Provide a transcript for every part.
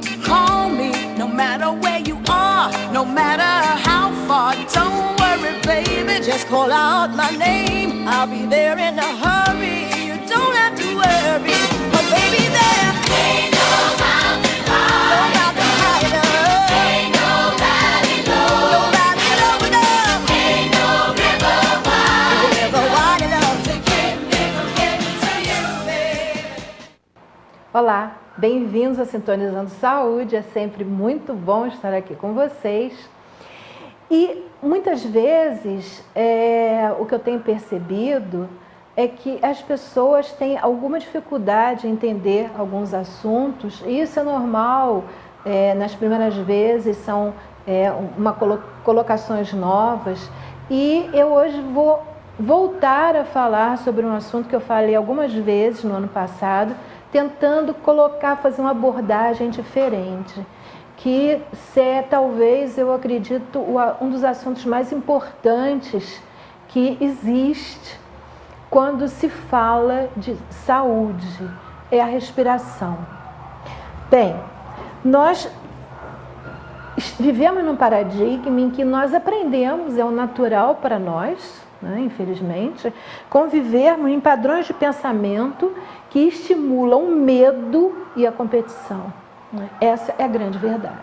me, call me, no matter where you are, no matter how far. Don't worry, baby, just call out my name. I'll be there in a hurry. You don't have to worry, but baby, there ain't no mountain high, no mountain high enough, ain't no valley low, no valley low enough, ain't no river wide enough to keep me from getting to you, baby. Olá, bem-vindos a Sintonizando Saúde. É sempre muito bom estar aqui com vocês. E muitas vezes o que eu tenho percebido é que as pessoas têm alguma dificuldade em entender alguns assuntos, e isso é normal. Nas primeiras vezes são colocações novas, e eu hoje vou voltar a falar sobre um assunto que eu falei algumas vezes no ano passado, tentando fazer uma abordagem diferente, que talvez, eu acredito, um dos assuntos mais importantes que existe quando se fala de saúde, é a respiração. Bem, nós vivemos num paradigma em que nós aprendemos, é o natural para nós, né, infelizmente, convivermos em padrões de pensamento que estimulam o medo e a competição. Essa é a grande verdade,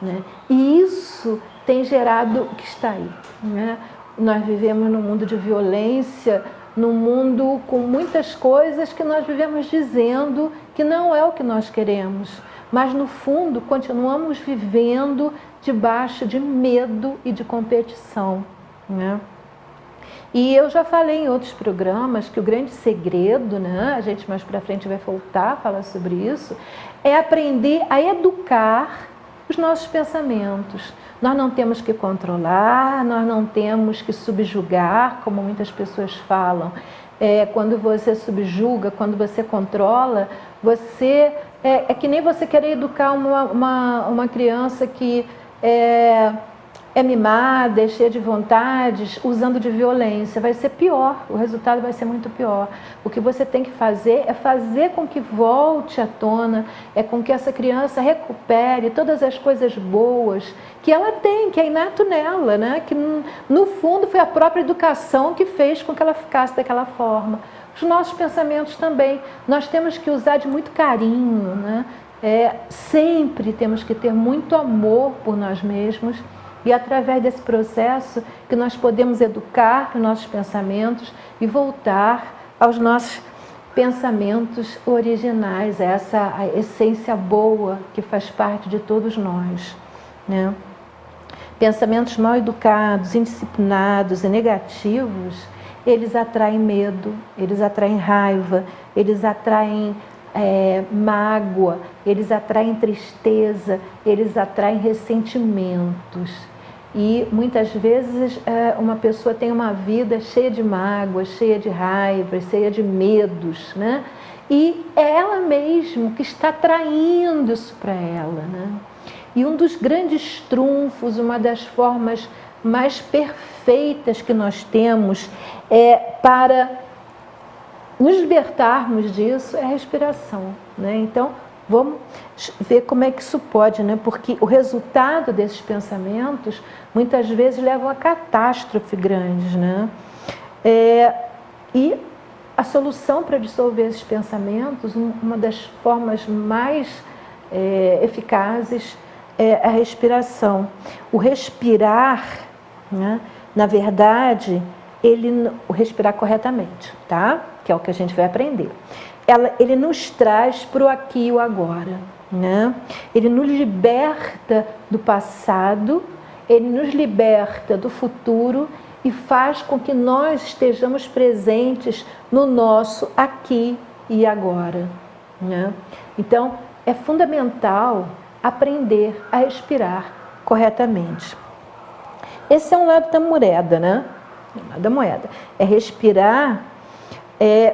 né? E isso tem gerado o que está aí, né? Nós vivemos num mundo de violência, num mundo com muitas coisas que nós vivemos dizendo que não é o que nós queremos, mas no fundo continuamos vivendo debaixo de medo e de competição, né? E eu já falei em outros programas que o grande segredo, né, a gente mais para frente vai voltar a falar sobre isso, é aprender a educar os nossos pensamentos. Nós não temos que controlar, nós não temos que subjugar, como muitas pessoas falam. Quando você subjuga, quando você controla, você é que nem você querer educar uma criança que é mimada, é cheia de vontades, usando de violência. Vai ser pior, o resultado vai ser muito pior. O que você tem que fazer é fazer com que volte à tona, com que essa criança recupere todas as coisas boas que ela tem, que é inato nela, né? Que no fundo foi a própria educação que fez com que ela ficasse daquela forma. Os nossos pensamentos também, nós temos que usar de muito carinho, né? Sempre temos que ter muito amor por nós mesmos. E através desse processo que nós podemos educar os nossos pensamentos e voltar aos nossos pensamentos originais, a essência boa que faz parte de todos nós, né? Pensamentos mal educados, indisciplinados e negativos, eles atraem medo, eles atraem raiva, eles atraem mágoa, eles atraem tristeza, eles atraem ressentimentos. E muitas vezes uma pessoa tem uma vida cheia de mágoas, cheia de raivas, cheia de medos, né? E é ela mesma que está atraindo isso para ela, né? E um dos grandes trunfos, uma das formas mais perfeitas que nós temos para nos libertarmos disso é a respiração, né? Então, vamos ver como é que isso pode, né? Porque o resultado desses pensamentos muitas vezes levam a catástrofe grandes, né? E a solução para dissolver esses pensamentos, uma das formas mais eficazes é a respiração. O respirar, né? Na verdade, o respirar corretamente, tá? Que é o que a gente vai aprender. Ele nos traz para o aqui e o agora, né? Ele nos liberta do passado, ele nos liberta do futuro e faz com que nós estejamos presentes no nosso aqui e agora, né? Então, é fundamental aprender a respirar corretamente. Esse é um lado da moeda, né? Da moeda. É respirar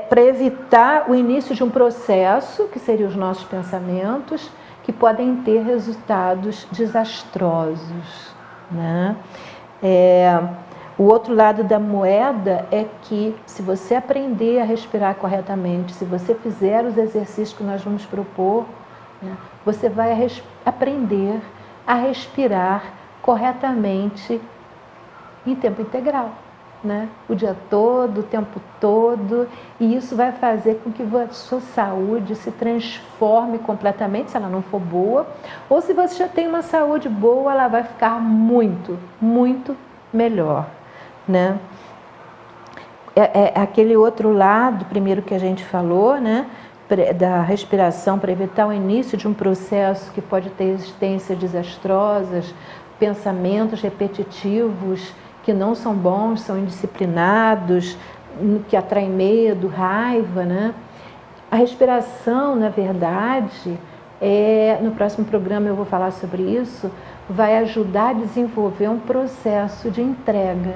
para evitar o início de um processo, que seriam os nossos pensamentos, que podem ter resultados desastrosos, né? O outro lado da moeda é que, se você aprender a respirar corretamente, se você fizer os exercícios que nós vamos propor, né? Você vai aprender a respirar corretamente em tempo integral, né? O dia todo, o tempo todo, e isso vai fazer com que a sua saúde se transforme completamente, se ela não for boa, ou se você já tem uma saúde boa, ela vai ficar muito, muito melhor, né? Aquele outro lado, primeiro que a gente falou, né, da respiração para evitar o início de um processo que pode ter existências desastrosas, pensamentos repetitivos que não são bons, são indisciplinados, que atraem medo, raiva, né? A respiração, na verdade, no próximo programa eu vou falar sobre isso, vai ajudar a desenvolver um processo de entrega.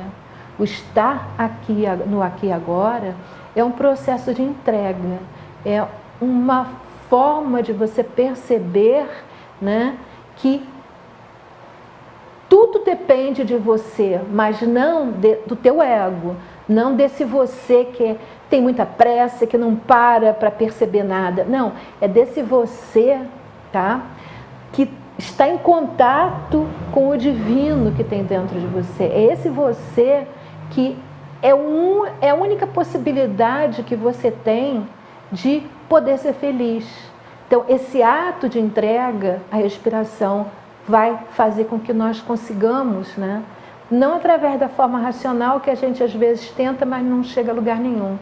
O estar aqui, no aqui e agora, é um processo de entrega, é uma forma de você perceber, né, que tudo depende de você, mas não do teu ego, não desse você que tem muita pressa, que não para perceber nada. Não, é desse você, tá, que está em contato com o divino que tem dentro de você. É esse você que é a única possibilidade que você tem de poder ser feliz. Então, esse ato de entrega, a respiração, vai fazer com que nós consigamos, né? Não através da forma racional que a gente às vezes tenta, mas não chega a lugar nenhum.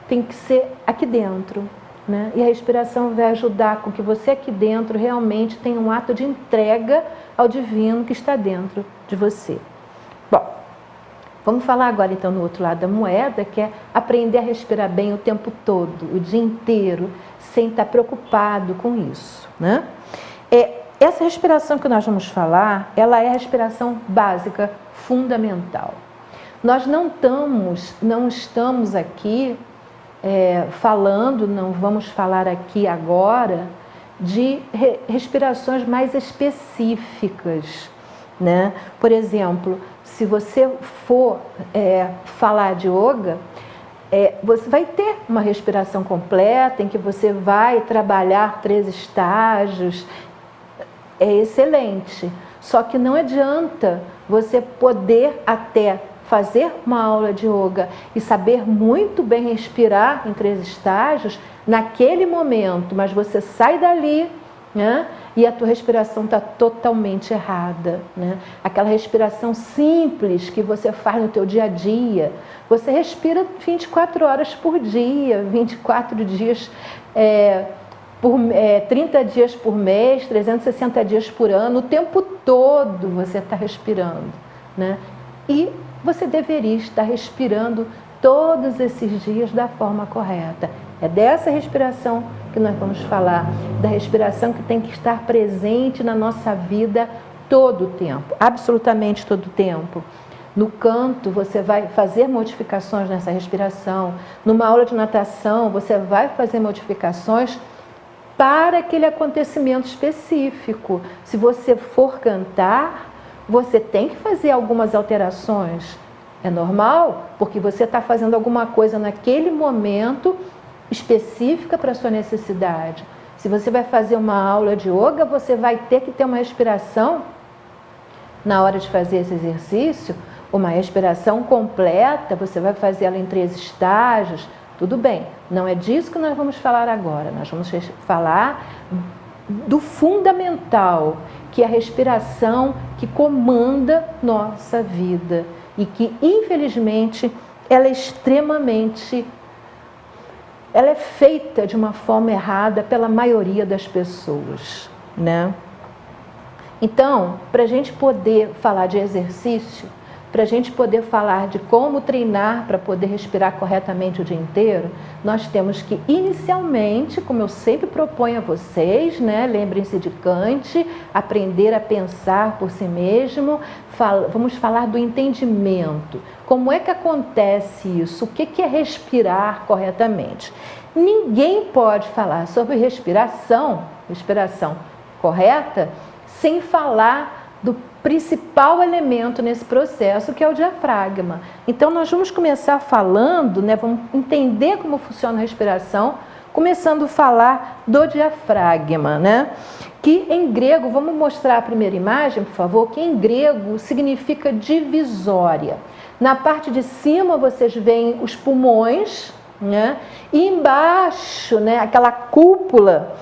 Tem que ser aqui dentro, né? E a respiração vai ajudar com que você aqui dentro realmente tenha um ato de entrega ao divino que está dentro de você. Bom, vamos falar agora então no outro lado da moeda, que é aprender a respirar bem o tempo todo, o dia inteiro, sem estar preocupado com isso, né? Essa respiração que nós vamos falar, ela é a respiração básica, fundamental. Nós não estamos aqui falando, não vamos falar aqui agora de respirações mais específicas, né? Por exemplo, se você for falar de yoga, você vai ter uma respiração completa em que você vai trabalhar 3 estágios. É excelente, só que não adianta você poder até fazer uma aula de yoga e saber muito bem respirar em 3 estágios naquele momento, mas você sai dali, né, e a tua respiração está totalmente errada, né? Aquela respiração simples que você faz no teu dia a dia, você respira 24 horas por dia, 24 dias 30 dias por mês, 360 dias por ano, o tempo todo você está respirando, né? E você deveria estar respirando todos esses dias da forma correta. É dessa respiração que nós vamos falar, da respiração que tem que estar presente na nossa vida todo o tempo, absolutamente todo o tempo. No canto, você vai fazer modificações nessa respiração. Numa aula de natação, você vai fazer modificações para aquele acontecimento específico. Se você for cantar, você tem que fazer algumas alterações. É normal, porque você está fazendo alguma coisa naquele momento específica para a sua necessidade. Se você vai fazer uma aula de yoga, você vai ter que ter uma respiração na hora de fazer esse exercício, uma respiração completa, você vai fazer ela em 3 estágios. Tudo bem, não é disso que nós vamos falar agora. Nós vamos falar do fundamental, que é a respiração que comanda nossa vida e que, infelizmente, ela é feita de uma forma errada pela maioria das pessoas, né? Então, para a gente poder falar de exercício, para a gente poder falar de como treinar para poder respirar corretamente o dia inteiro, nós temos que, inicialmente, como eu sempre proponho a vocês, né, lembrem-se de Kant, aprender a pensar por si mesmo. Vamos falar do entendimento. Como é que acontece isso? O que é respirar corretamente? Ninguém pode falar sobre respiração correta, sem falar do principal elemento nesse processo, que é o diafragma. Então, nós vamos começar falando, né, vamos entender como funciona a respiração começando a falar do diafragma, né? Que em grego, vamos mostrar a primeira imagem, por favor, que em grego significa divisória. Na parte de cima vocês veem os pulmões, né? E embaixo, né, aquela cúpula,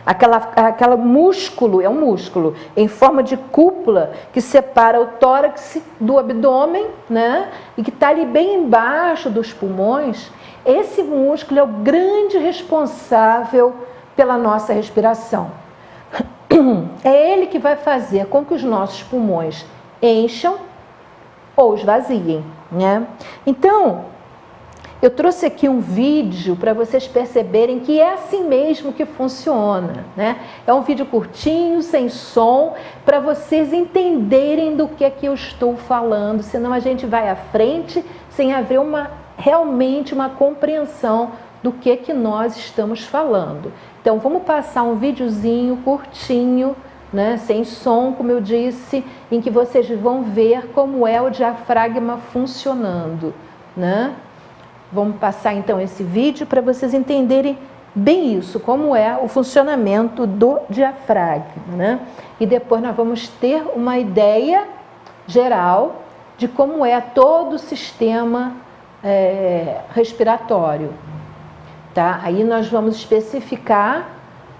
aquela músculo, é um músculo em forma de cúpula que separa o tórax do abdômen, né? E que está ali bem embaixo dos pulmões. Esse músculo é o grande responsável pela nossa respiração. É ele que vai fazer com que os nossos pulmões encham ou esvaziem, né? Então, eu trouxe aqui um vídeo para vocês perceberem que é assim mesmo que funciona, né? É um vídeo curtinho, sem som, para vocês entenderem do que é que eu estou falando, senão a gente vai à frente sem haver realmente uma compreensão do que nós estamos falando. Então, vamos passar um videozinho curtinho, né, sem som, como eu disse, em que vocês vão ver como é o diafragma funcionando, né? Vamos passar então esse vídeo para vocês entenderem bem isso, como é o funcionamento do diafragma, né? E depois nós vamos ter uma ideia geral de como é todo o sistema respiratório, tá? Aí nós vamos especificar,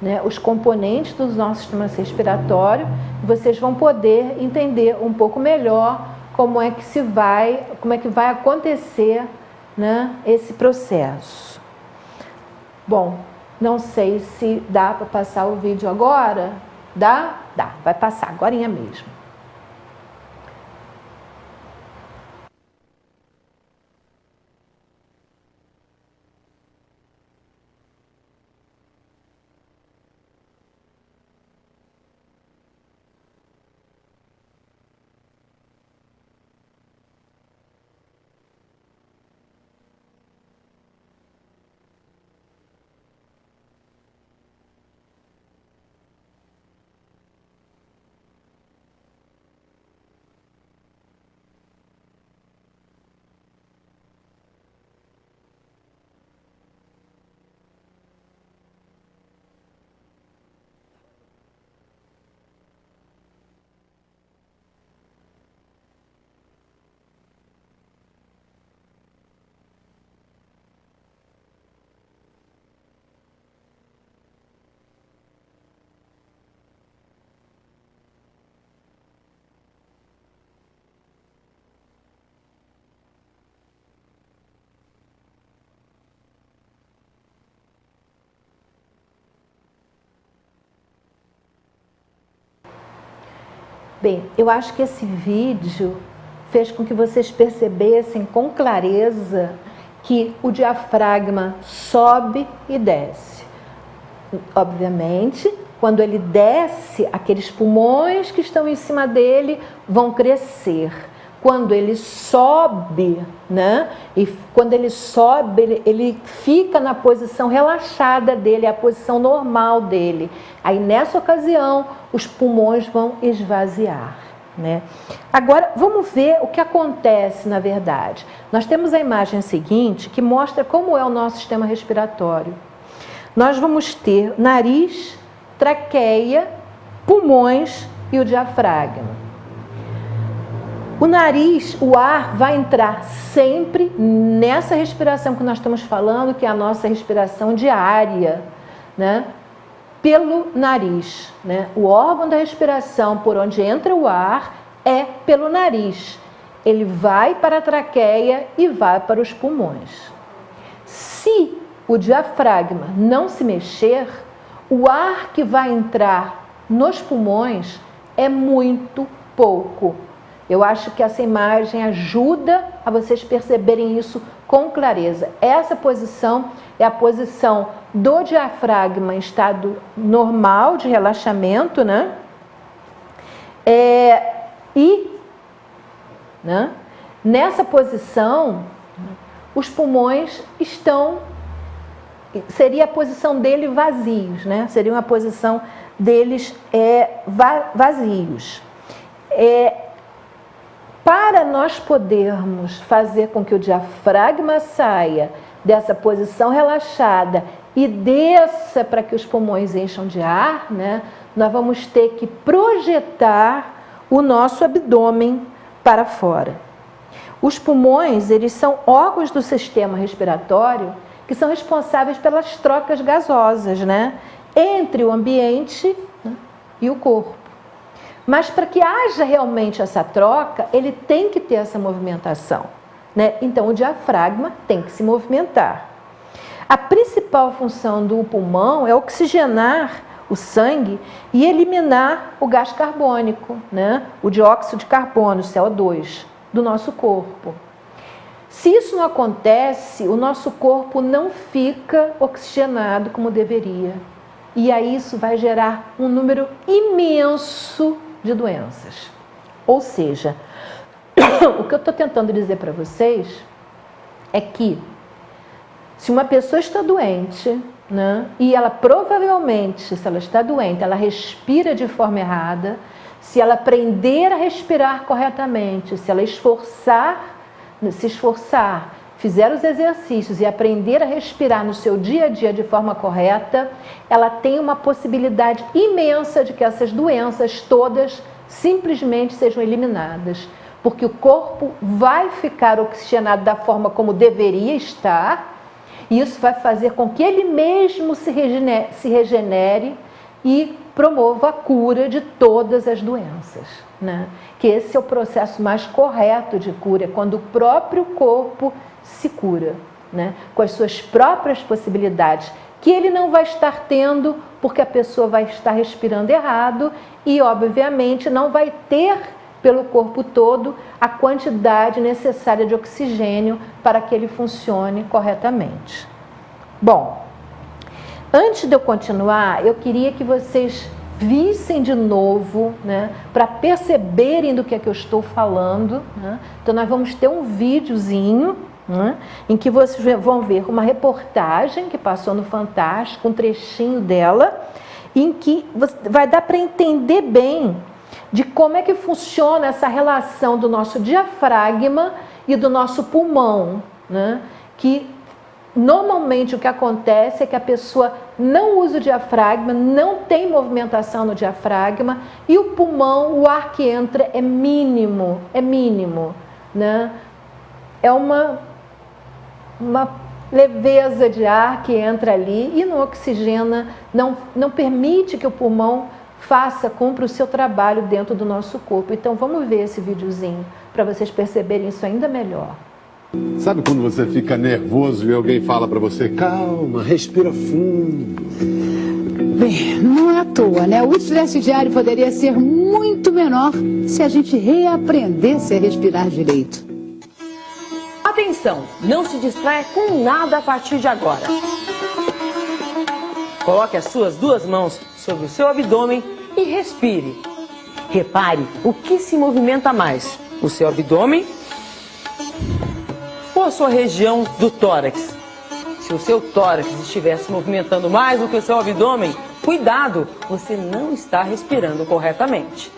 né, os componentes do nosso sistema respiratório. Vocês vão poder entender um pouco melhor como é que vai acontecer, né, esse processo. Bom, não sei se dá para passar o vídeo agora. Dá? Dá, vai passar agorinha mesmo. Bem, eu acho que esse vídeo fez com que vocês percebessem com clareza que o diafragma sobe e desce. Obviamente, quando ele desce, aqueles pulmões que estão em cima dele vão crescer. Quando ele sobe, né? E quando ele sobe, ele fica na posição relaxada dele, a posição normal dele. Aí, nessa ocasião, os pulmões vão esvaziar, né? Agora, vamos ver o que acontece, na verdade. Nós temos a imagem seguinte, que mostra como é o nosso sistema respiratório. Nós vamos ter nariz, traqueia, pulmões e o diafragma. O nariz, o ar vai entrar sempre nessa respiração que nós estamos falando, que é a nossa respiração diária, né? Pelo nariz, né? O órgão da respiração por onde entra o ar é pelo nariz. Ele vai para a traqueia e vai para os pulmões. Se o diafragma não se mexer, o ar que vai entrar nos pulmões é muito pouco. Eu acho que essa imagem ajuda a vocês perceberem isso com clareza. Essa posição é a posição do diafragma em estado normal de relaxamento, né? Nessa posição, os pulmões seria a posição deles vazios, né? Seria uma posição deles vazios. Para nós podermos fazer com que o diafragma saia dessa posição relaxada e desça para que os pulmões encham de ar, né, nós vamos ter que projetar o nosso abdômen para fora. Os pulmões, eles são órgãos do sistema respiratório que são responsáveis pelas trocas gasosas, né, entre o ambiente, né, e o corpo. Mas para que haja realmente essa troca, ele tem que ter essa movimentação, né? Então o diafragma tem que se movimentar. A principal função do pulmão é oxigenar o sangue e eliminar o gás carbônico, né? O dióxido de carbono, CO2, do nosso corpo. Se isso não acontece, o nosso corpo não fica oxigenado como deveria. E aí isso vai gerar um número imenso de doenças. Ou seja, o que eu estou tentando dizer para vocês é que se uma pessoa está doente, né, e ela provavelmente, se ela está doente, ela respira de forma errada, se ela aprender a respirar corretamente, se ela se esforçar, fizer os exercícios e aprender a respirar no seu dia a dia de forma correta, ela tem uma possibilidade imensa de que essas doenças todas simplesmente sejam eliminadas, porque o corpo vai ficar oxigenado da forma como deveria estar, e isso vai fazer com que ele mesmo se regenere e promova a cura de todas as doenças, né? Que esse é o processo mais correto de cura, é quando o próprio corpo se cura, né? Com as suas próprias possibilidades, que ele não vai estar tendo porque a pessoa vai estar respirando errado e, obviamente, não vai ter pelo corpo todo a quantidade necessária de oxigênio para que ele funcione corretamente. Bom, antes de eu continuar, eu queria que vocês vissem de novo, né, para perceberem do que é que eu estou falando, né? Então nós vamos ter um videozinho, né, em que vocês vão ver uma reportagem que passou no Fantástico, um trechinho dela, em que vai dar para entender bem de como é que funciona essa relação do nosso diafragma e do nosso pulmão, né? Que normalmente o que acontece é que a pessoa não usa o diafragma, não tem movimentação no diafragma e o pulmão, o ar que entra é mínimo, né? É uma leveza de ar que entra ali e não oxigena, não permite que o pulmão cumpra o seu trabalho dentro do nosso corpo. Então vamos ver esse videozinho para vocês perceberem isso ainda melhor. Sabe quando você fica nervoso e alguém fala pra você, calma, respira fundo? Bem, não é à toa, né? O estresse diário poderia ser muito menor se a gente reaprendesse a respirar direito. Atenção, não se distraia com nada a partir de agora. Coloque as suas duas mãos sobre o seu abdômen e respire. Repare o que se movimenta mais, o seu abdômen ou a sua região do tórax. Se o seu tórax estiver se movimentando mais do que o seu abdômen, cuidado, você não está respirando corretamente.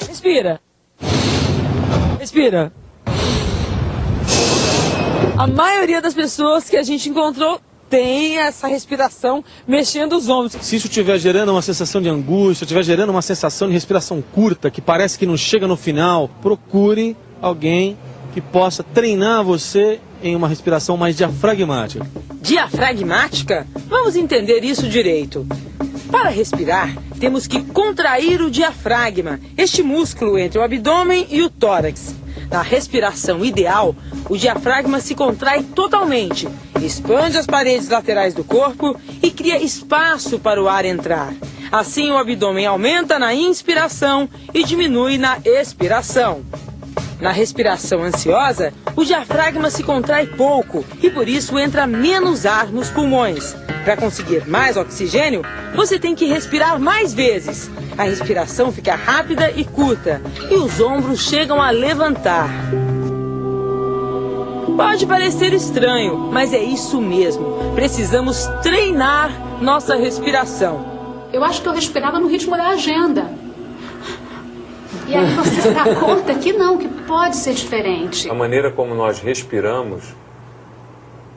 Respira. Respira. A maioria das pessoas que a gente encontrou tem essa respiração mexendo os ombros. Se isso estiver gerando uma sensação de angústia, estiver gerando uma sensação de respiração curta, que parece que não chega no final, procure alguém que possa treinar você em uma respiração mais diafragmática. Diafragmática? Vamos entender isso direito. Para respirar, temos que contrair o diafragma, este músculo entre o abdômen e o tórax. Na respiração ideal, o diafragma se contrai totalmente, expande as paredes laterais do corpo e cria espaço para o ar entrar. Assim, o abdômen aumenta na inspiração e diminui na expiração. Na respiração ansiosa, o diafragma se contrai pouco e por isso entra menos ar nos pulmões. Para conseguir mais oxigênio, você tem que respirar mais vezes. A respiração fica rápida e curta e os ombros chegam a levantar. Pode parecer estranho, mas é isso mesmo. Precisamos treinar nossa respiração. Eu acho que eu respirava no ritmo da agenda. E aí você se dá conta que não, que pode ser diferente. A maneira como nós respiramos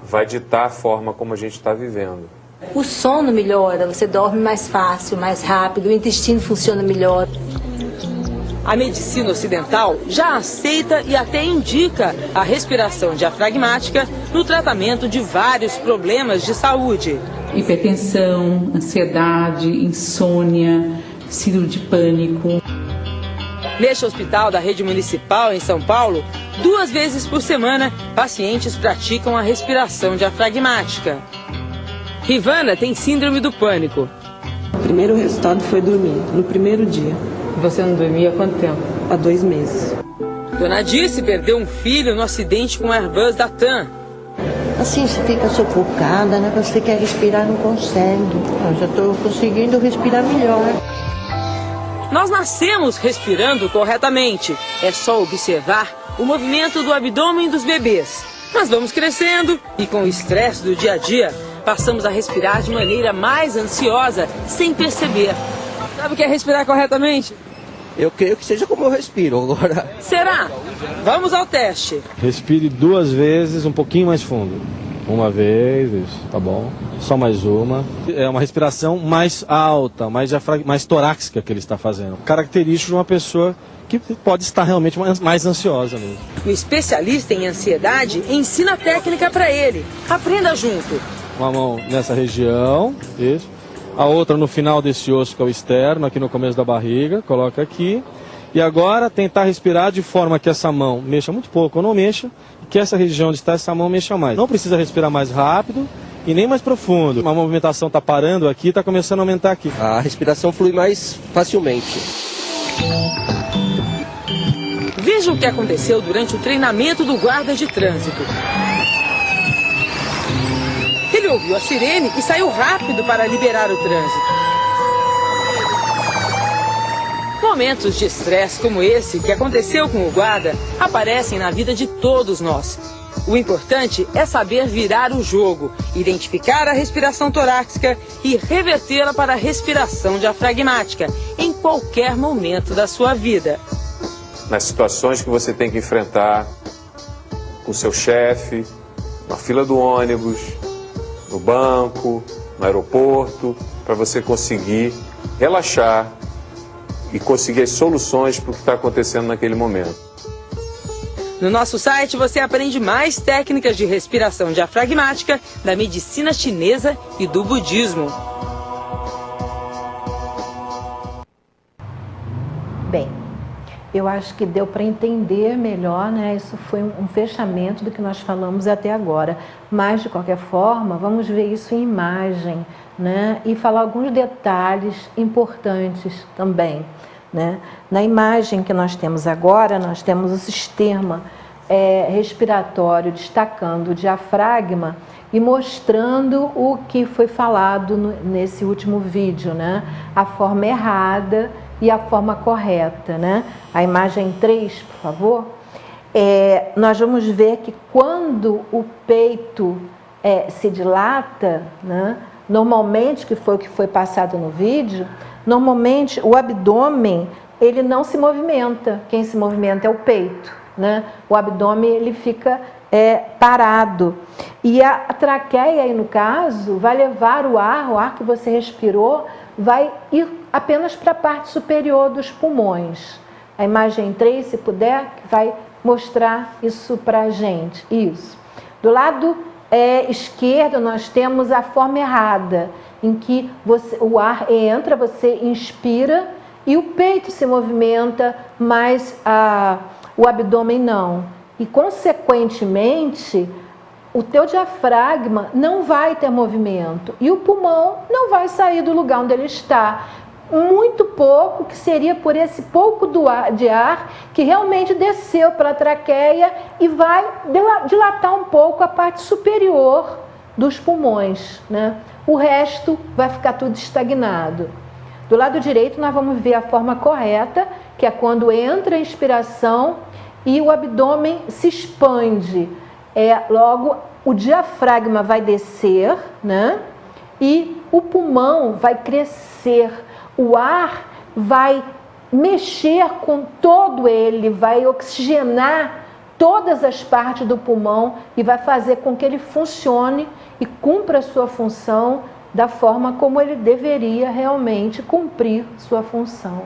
vai ditar a forma como a gente está vivendo. O sono melhora, você dorme mais fácil, mais rápido, o intestino funciona melhor. A medicina ocidental já aceita e até indica a respiração diafragmática no tratamento de vários problemas de saúde. Hipertensão, ansiedade, insônia, síndrome de pânico. Neste hospital da rede municipal em São Paulo, 2 vezes por semana, pacientes praticam a respiração diafragmática. Rivana tem síndrome do pânico. O primeiro resultado foi dormir, no primeiro dia. Você não dormia há quanto tempo? Há 2 meses. Dona Dirce perdeu um filho no acidente com o Airbus da TAM. Assim, você fica sufocada, né? Você quer respirar, não consegue. Eu já estou conseguindo respirar melhor. Nós nascemos respirando corretamente. É só observar o movimento do abdômen dos bebês. Mas vamos crescendo e com o estresse do dia a dia, passamos a respirar de maneira mais ansiosa, sem perceber. Sabe o que é respirar corretamente? Eu creio que seja como eu respiro agora. Será? Vamos ao teste. Respire 2 vezes, um pouquinho mais fundo. 1 vez, isso, tá bom. Só mais uma. É uma respiração mais alta, mais torácica que ele está fazendo. Característico de uma pessoa que pode estar realmente mais ansiosa mesmo. O especialista em ansiedade ensina a técnica para ele. Aprenda junto. Uma mão nessa região, isso. A outra no final desse osso que é o externo, aqui no começo da barriga, coloca aqui. E agora tentar respirar de forma que essa mão mexa muito pouco ou não mexa, e que essa região onde está essa mão mexa mais. Não precisa respirar mais rápido e nem mais profundo. Uma movimentação está parando aqui, está começando a aumentar aqui. A respiração flui mais facilmente. Veja o que aconteceu durante o treinamento do guarda de trânsito. Ele ouviu a sirene e saiu rápido para liberar o trânsito. Momentos de estresse como esse que aconteceu com o guarda aparecem na vida de todos nós. O importante é saber virar o jogo, identificar a respiração torácica e revertê-la para a respiração diafragmática em qualquer momento da sua vida. Nas situações que você tem que enfrentar com o seu chefe, na fila do ônibus, no banco, no aeroporto, para você conseguir relaxar e conseguir as soluções para o que está acontecendo naquele momento. No nosso site você aprende mais técnicas de respiração diafragmática da medicina chinesa e do budismo. Bem, eu acho que deu para entender melhor, né? Isso foi um fechamento do que nós falamos até agora. Mas, de qualquer forma, vamos ver isso em imagem, né? E falar alguns detalhes importantes também, né? Na imagem que nós temos agora, nós temos o sistema respiratório destacando o diafragma e mostrando o que foi falado nesse último vídeo, né? A forma errada e a forma correta, né? A imagem 3, por favor. Nós vamos ver que quando o peito se dilata, né? Normalmente, que foi o que foi passado no vídeo, normalmente o abdômen ele não se movimenta. Quem se movimenta é o peito, né? O abdômen ele fica parado. E a traqueia, aí no caso, vai levar o ar que você respirou, vai ir apenas para a parte superior dos pulmões. A imagem 3, se puder, vai mostrar isso para a gente. Isso. Do lado esquerdo, nós temos a forma errada, em que o ar entra, você inspira e o peito se movimenta, mas o abdômen não. E, consequentemente, o teu diafragma não vai ter movimento e o pulmão não vai sair do lugar onde ele está. Muito pouco, que seria por esse pouco de ar que realmente desceu pela traqueia e vai dilatar um pouco a parte superior dos pulmões, né? O resto vai ficar tudo estagnado. Do lado direito nós vamos ver a forma correta, que é quando entra a inspiração e o abdômen se expande. Logo, o diafragma vai descer, né? E o pulmão vai crescer. O ar vai mexer com todo ele, vai oxigenar todas as partes do pulmão e vai fazer com que ele funcione e cumpra a sua função da forma como ele deveria realmente cumprir sua função,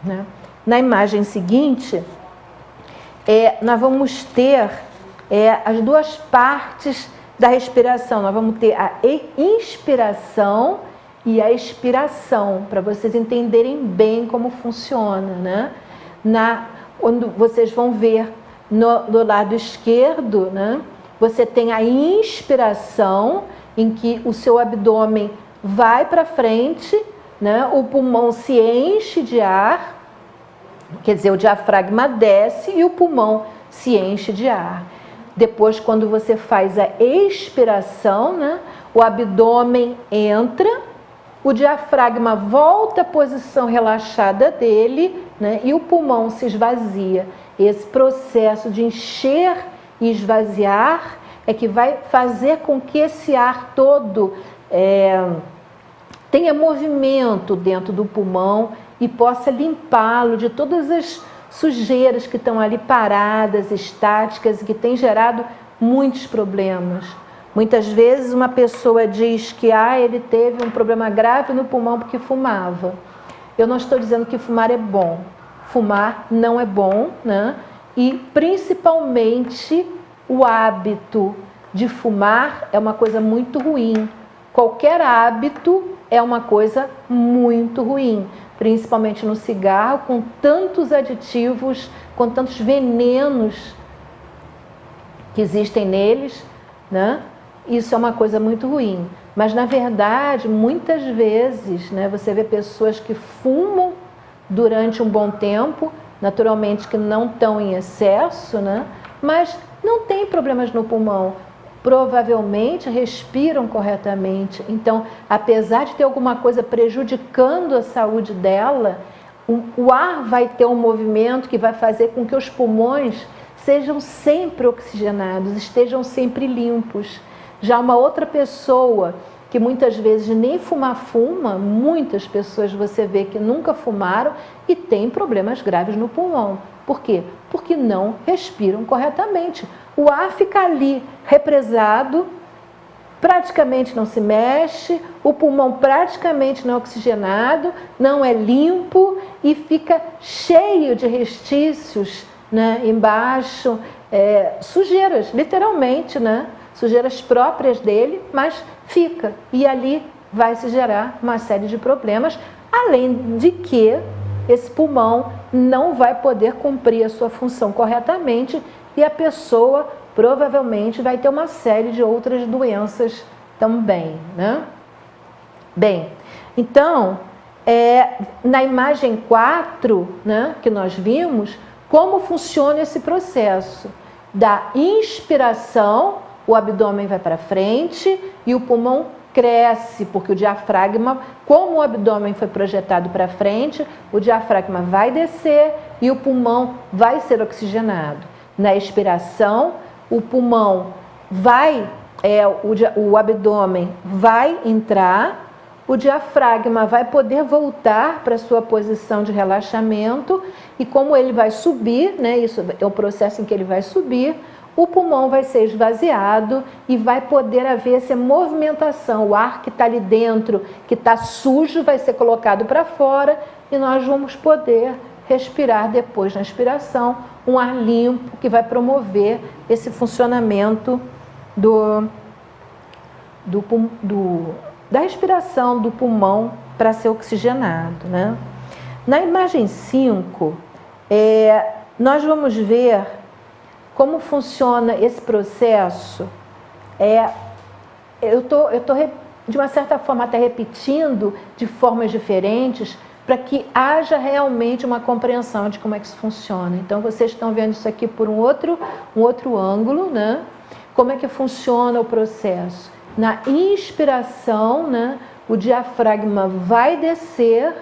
né? Na imagem seguinte, nós vamos ter as duas partes da respiração. Nós vamos ter a inspiração e a expiração, para vocês entenderem bem como funciona, né? Quando vocês vão ver do lado esquerdo, né, você tem a inspiração, em que o seu abdômen vai para frente, né, o pulmão se enche de ar, quer dizer, o diafragma desce e o pulmão se enche de ar. Depois, quando você faz a expiração, né, o abdômen entra, o diafragma volta à posição relaxada dele, né, e o pulmão se esvazia. Esse processo de encher e esvaziar é que vai fazer com que esse ar todo tenha movimento dentro do pulmão e possa limpá-lo de todas as sujeiras que estão ali paradas, estáticas, e que tem gerado muitos problemas. Muitas vezes uma pessoa diz que ele teve um problema grave no pulmão porque fumava. Eu não estou dizendo que fumar é bom. Fumar não é bom, né? E principalmente o hábito de fumar é uma coisa muito ruim. Qualquer hábito é uma coisa muito ruim, principalmente no cigarro, com tantos aditivos, com tantos venenos que existem neles, né? Isso é uma coisa muito ruim. Mas, na verdade, muitas vezes, né, você vê pessoas que fumam durante um bom tempo, naturalmente que não estão em excesso, né, mas não tem problemas no pulmão. Provavelmente respiram corretamente. Então, apesar de ter alguma coisa prejudicando a saúde dela, o ar vai ter um movimento que vai fazer com que os pulmões sejam sempre oxigenados, estejam sempre limpos. Já uma outra pessoa que muitas vezes nem fuma, muitas pessoas você vê que nunca fumaram e tem problemas graves no pulmão. Por quê? Porque não respiram corretamente. O ar fica ali represado, praticamente não se mexe, o pulmão praticamente não é oxigenado, não é limpo e fica cheio de restícios, né, embaixo, sujeiras, literalmente, né? Sujeiras próprias dele, mas fica. E ali vai se gerar uma série de problemas, além de que esse pulmão não vai poder cumprir a sua função corretamente e a pessoa provavelmente vai ter uma série de outras doenças também, né? Bem, então, na imagem 4, né, que nós vimos, como funciona esse processo da inspiração. O abdômen vai para frente e o pulmão cresce, porque o diafragma, como o abdômen foi projetado para frente, o diafragma vai descer e o pulmão vai ser oxigenado. Na expiração, o pulmão vai, o abdômen vai entrar, o diafragma vai poder voltar para a sua posição de relaxamento e como ele vai subir, né, isso é o processo em que ele vai subir, o pulmão vai ser esvaziado e vai poder haver essa movimentação. O ar que está ali dentro, que está sujo, vai ser colocado para fora e nós vamos poder respirar depois na expiração um ar limpo que vai promover esse funcionamento da respiração do pulmão para ser oxigenado, né? Na imagem 5, nós vamos ver como funciona esse processo. Eu tô de uma certa forma até repetindo de formas diferentes para que haja realmente uma compreensão de como é que isso funciona. Então vocês estão vendo isso aqui por um outro ângulo, né? Como é que funciona o processo? Na inspiração, né, o diafragma vai descer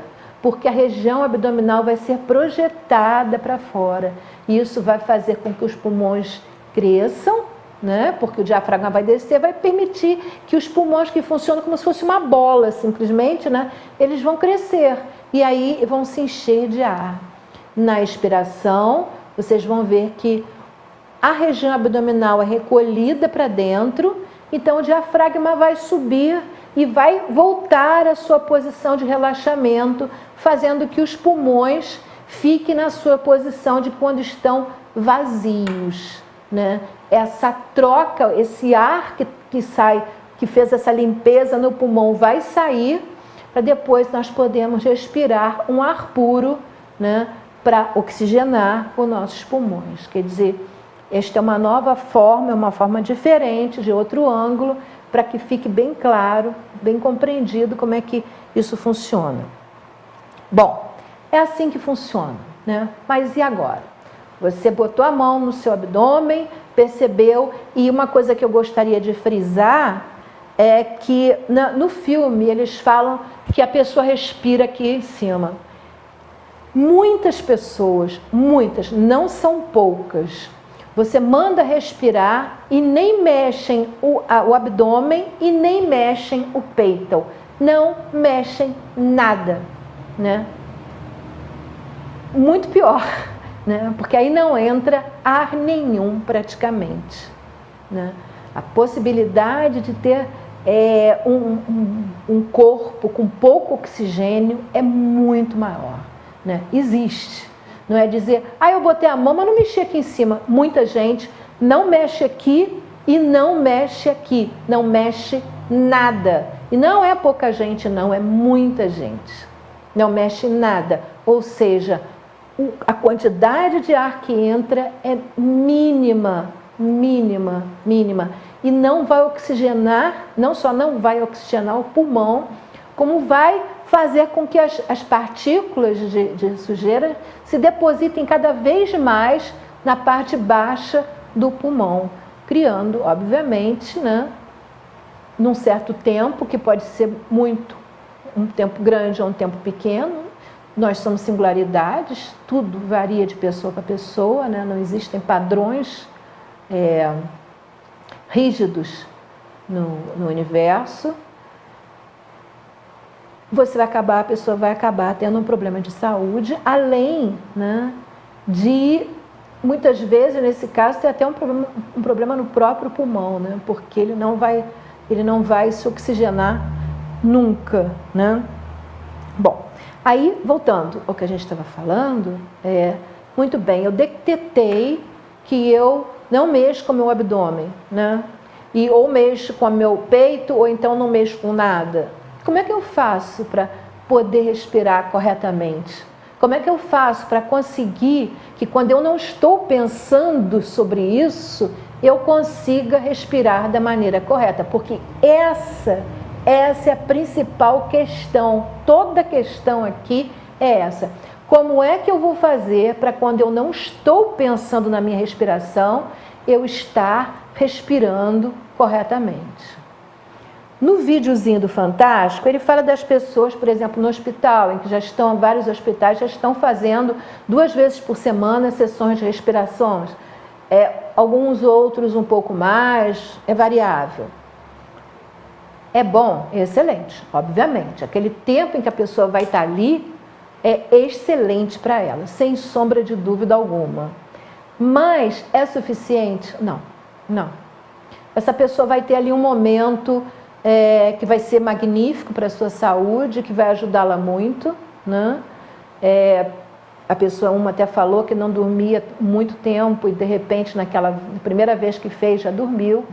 porque a região abdominal vai ser projetada para fora. E isso vai fazer com que os pulmões cresçam, né? Porque o diafragma vai descer, vai permitir que os pulmões que funcionam como se fosse uma bola, simplesmente, né? Eles vão crescer e aí vão se encher de ar. Na expiração, vocês vão ver que a região abdominal é recolhida para dentro, então o diafragma vai subir e vai voltar à sua posição de relaxamento, fazendo que os pulmões fiquem na sua posição de quando estão vazios, né? Essa troca, esse ar que sai, que fez essa limpeza no pulmão, vai sair, para depois nós podermos respirar um ar puro, né, para oxigenar os nossos pulmões. Quer dizer, esta é uma nova forma, é uma forma diferente, de outro ângulo, para que fique bem claro, bem compreendido como é que isso funciona. Bom, é assim que funciona, né? Mas e agora? Você botou a mão no seu abdômen, percebeu, e uma coisa que eu gostaria de frisar é que no filme eles falam que a pessoa respira aqui em cima. Muitas pessoas, muitas, não são poucas, você manda respirar e nem mexem o abdômen e nem mexem o peito, não mexem nada, né? Muito pior, né? Porque aí não entra ar nenhum praticamente, né? A possibilidade de ter um corpo com pouco oxigênio é muito maior, né? Existe. Não é dizer, eu botei a mão, mas não mexi aqui em cima. Muita gente não mexe aqui e não mexe aqui. Não mexe nada. E não é pouca gente, não. É muita gente. Não mexe nada. Ou seja, a quantidade de ar que entra é mínima, mínima, mínima. E não vai oxigenar, não só não vai oxigenar o pulmão, como vai fazer com que as partículas de sujeira se depositem cada vez mais na parte baixa do pulmão, criando, obviamente, né, num certo tempo, que pode ser um tempo grande ou um tempo pequeno. Nós somos singularidades, tudo varia de pessoa para pessoa, né? Não existem padrões rígidos no universo. A pessoa vai acabar tendo um problema de saúde, além, né, de, muitas vezes, nesse caso, ter até um problema no próprio pulmão, né, porque ele não vai se oxigenar nunca, né. Bom, aí, voltando ao que a gente estava falando, muito bem, eu detetei que eu não mexo com o meu abdômen, né, ou mexo com o meu peito, ou então não mexo com nada. Como é que eu faço para poder respirar corretamente? Como é que eu faço para conseguir que, quando eu não estou pensando sobre isso, eu consiga respirar da maneira correta? Porque essa é a principal questão. Toda a questão aqui é essa. Como é que eu vou fazer para, quando eu não estou pensando na minha respiração, eu estar respirando corretamente? No videozinho do Fantástico, ele fala das pessoas, por exemplo, no hospital, em que vários hospitais já estão fazendo 2 vezes por semana sessões de respirações. Alguns outros um pouco mais, é variável. É bom, é excelente, obviamente. Aquele tempo em que a pessoa vai estar ali é excelente para ela, sem sombra de dúvida alguma. Mas é suficiente? Não, não. Essa pessoa vai ter ali um momento que vai ser magnífico para a sua saúde, que vai ajudá-la muito, né? A pessoa, uma até falou que não dormia muito tempo e, de repente, na primeira vez que fez, já dormiu.